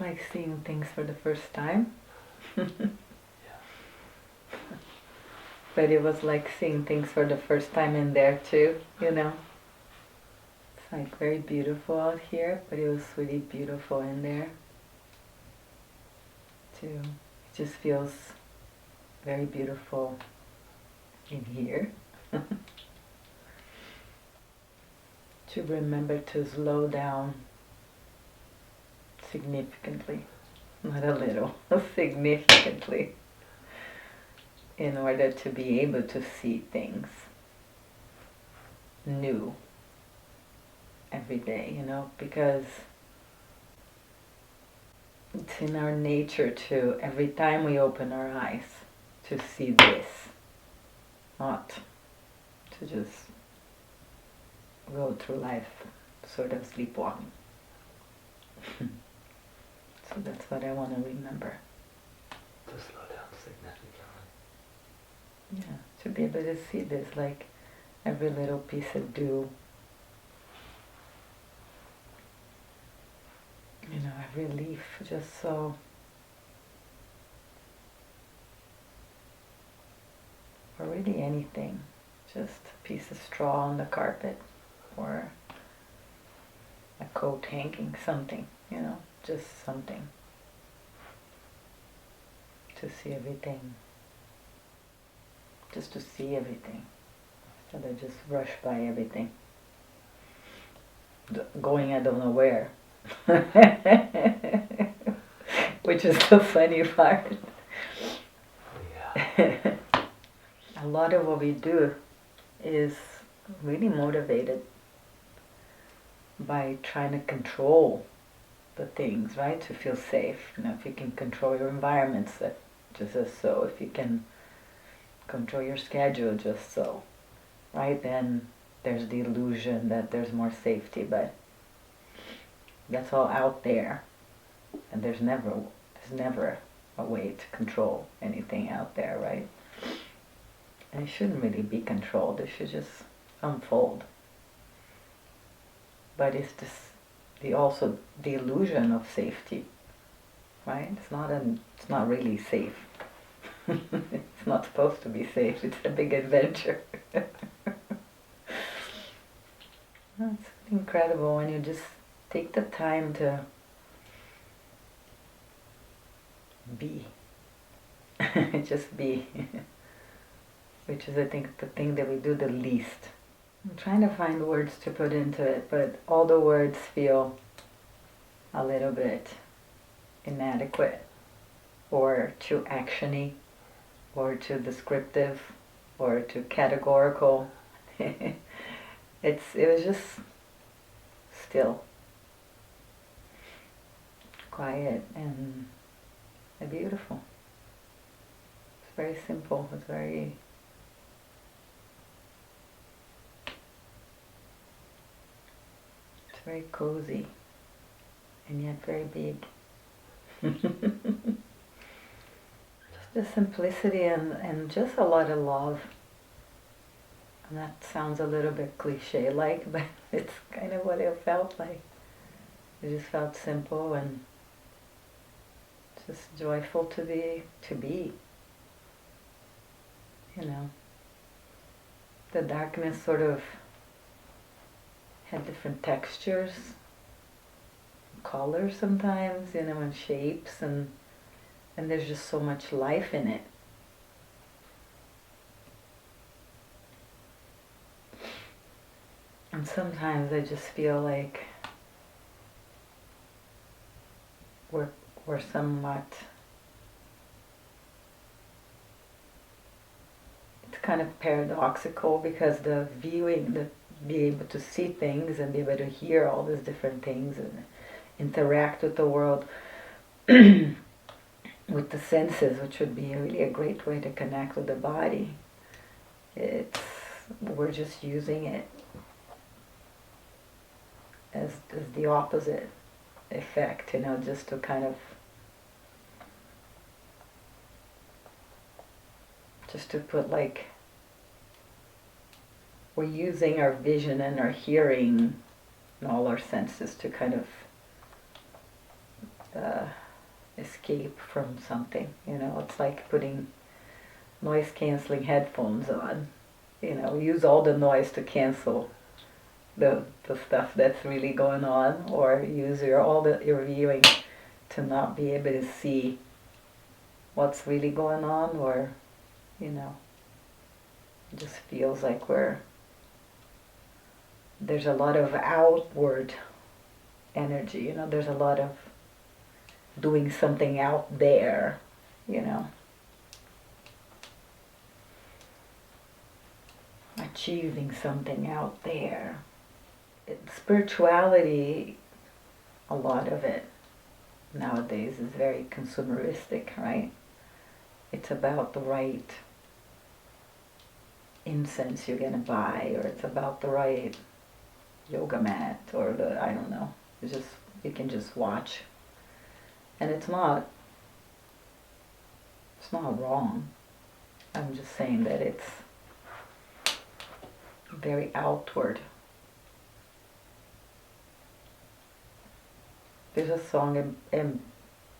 like seeing things for the first time. But it was like seeing things for the first time in there too, you know. It's like very beautiful out here, but it was really beautiful in there too. It just feels very beautiful in here. To remember to slow down significantly, not a little, significantly, in order to be able to see things new every day, you know, because it's in our nature to, every time we open our eyes, to see this, not to just go through life sort of sleepwalking. So that's what I want to remember. To slow down significantly. Yeah, to be able to see this, like every little piece of dew, you know, every leaf, just so, or really anything, just a piece of straw on the carpet, or a coat hanging, something, you know, just something, to see everything, just to see everything, instead of just rush by everything, going I don't know where. Which is the funny part. Yeah. A lot of what we do is really motivated by trying to control the things, right? To feel safe. You know, if you can control your environments, that just as so. If you can control your schedule, just so, right? Then there's the illusion that there's more safety, but that's all out there, and there's never a way to control anything out there, right? And it shouldn't really be controlled. It should just unfold. But it's just also the illusion of safety, right? It's not really safe. It's not supposed to be safe. It's a big adventure. It's incredible when you just take the time to be. Just be. Which is, I think, the thing that we do the least. I'm trying to find words to put into it, but all the words feel a little bit inadequate, or too actiony, or too descriptive, or too categorical. It was just still, quiet, and beautiful. It's very simple. It's very cozy, and yet very big. Just the simplicity and just a lot of love. And that sounds a little bit cliche-like, but it's kind of what it felt like. It just felt simple and just joyful to be. You know, the darkness sort of had different textures, colors sometimes, you know, and shapes, and there's just so much life in it. And sometimes I just feel like we're somewhat, it's kind of paradoxical, because be able to see things and be able to hear all these different things and interact with the world with the senses, which would be really a great way to connect with the body. We're just using it as the opposite effect, you know, just to kind of, just to put like, we're using our vision and our hearing and all our senses to kind of escape from something. It's like putting noise canceling headphones on. Use all the noise to cancel the stuff that's really going on, or use your viewing to not be able to see what's really going on, or it just feels like there's a lot of outward energy. There's a lot of doing something out there. Achieving something out there. Spirituality, a lot of it nowadays is very consumeristic, right? It's about the right incense you're gonna buy, or it's about the right yoga mat, or I don't know. You can just watch, and it's not wrong. I'm just saying that it's very outward. There's a song in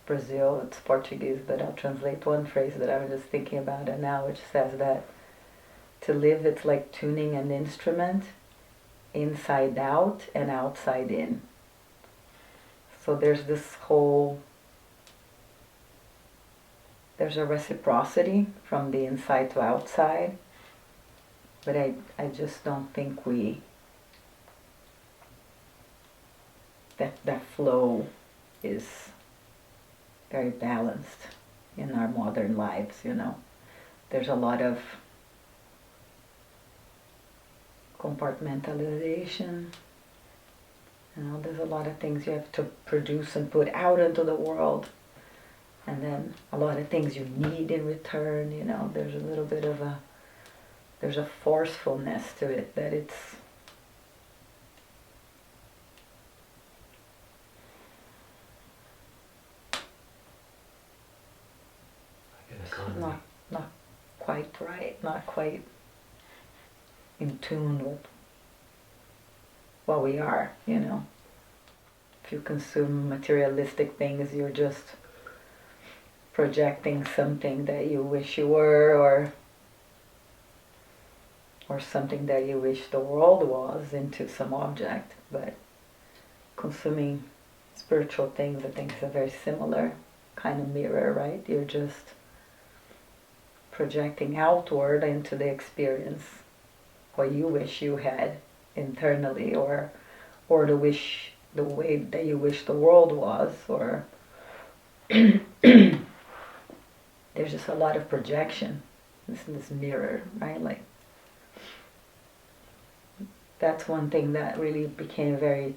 Brazil, it's Portuguese, but I'll translate one phrase that I was just thinking about it now, which says that to live, it's like tuning an instrument inside out and outside in. So there's a reciprocity from the inside to outside, but I just don't think that flow is very balanced in our modern lives. There's a lot of compartmentalization. There's a lot of things you have to produce and put out into the world, and then a lot of things you need in return. There's a little bit of there's a forcefulness to it that it's not quite right, not quite in tune with what we are. If you consume materialistic things, you're just projecting something that you wish you were, or something that you wish the world was, into some object. But consuming spiritual things, I think, is a very similar kind of mirror, right? You're just projecting outward into the experience what you wish you had internally, or the way that you wish the world was, or there's just a lot of projection. This mirror, right? Like, that's one thing that really became very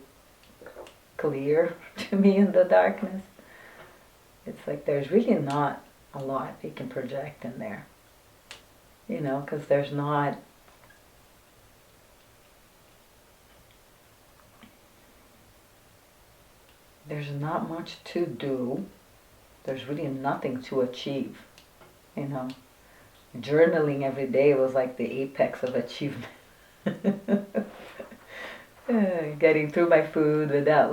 clear to me in the darkness. It's like there's really not a lot you can project in there, because there's not much to do. There's really nothing to achieve. Journaling every day was like the apex of achievement. Getting through my food without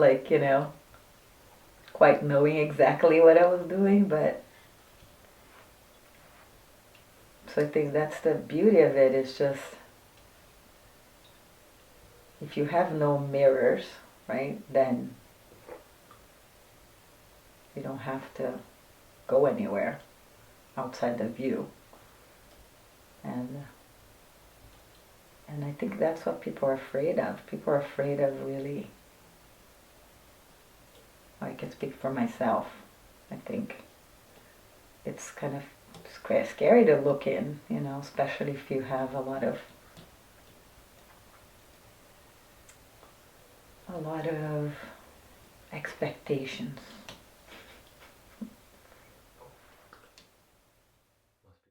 quite knowing exactly what I was doing, but so I think that's the beauty of it. Is just, if you have no mirrors, right, then you don't have to go anywhere outside the view. And I think that's what people are afraid of. People are afraid of really, I can speak for myself, I think it's kind of scary to look in, especially if you have a lot of expectations